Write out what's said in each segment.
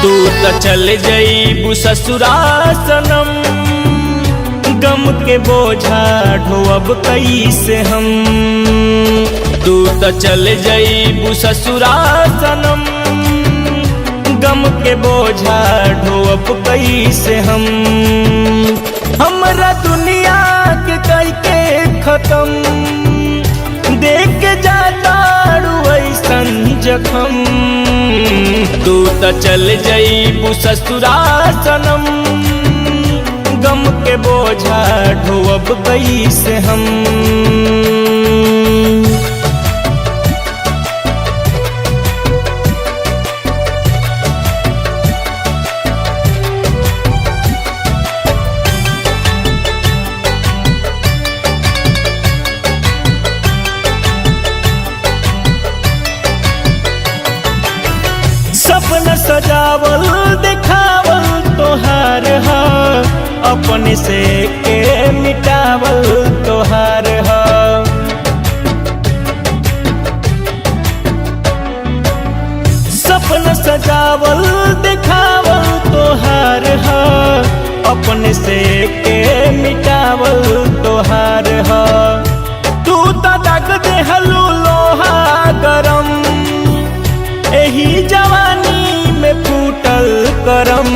तू तो चल जईबू ससुरा सनम, गम के बोझा ढोअब कैसे हम। तू तो चल जईबू ससुरा सनम, गम के बोझा ढोअब कैसे हम। हमरा दुनिया के करके खत्म, देख जाता ऐसन जखम। तू तो चल जईबू ससुरा सनम, गम के बोझा ढोअब कैसे हम। सपना सजावल दिखावल तोहार हा, अपने से के मिटावल तोहार हा। सपना सजावल दिखावल तोहार हा, अपने से के मिटावल तोहार हा। तू तो दाग देहलू लोहा गरम, एही जवानी में फूटल करम।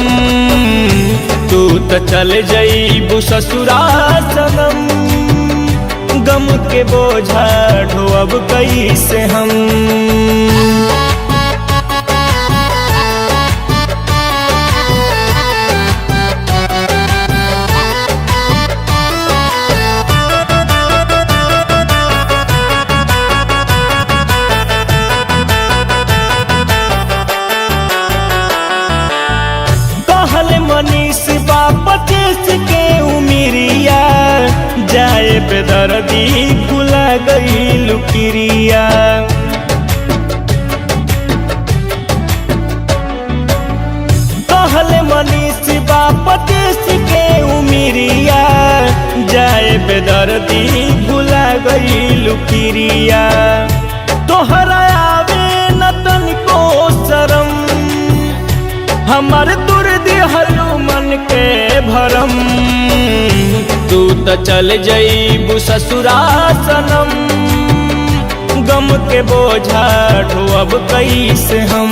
तू तो चल जईबू ससुरा सनम, गम के बोझा ढोअब कैसे हम। मनीष बा 25 के उमिरिया, जाए बेदर्दी भुला गईलू किरिया। कहले मनीष बा 25 के उमिरिया, जाए बेदर्दी भुला गईलू किरिया। तोहरा आवे न तनिको शरम, हमार दूर दिहलू मन के भरम। तू तो चल जईबू ससुरा सनम, गम के बोझा ढोअब कैसे हम।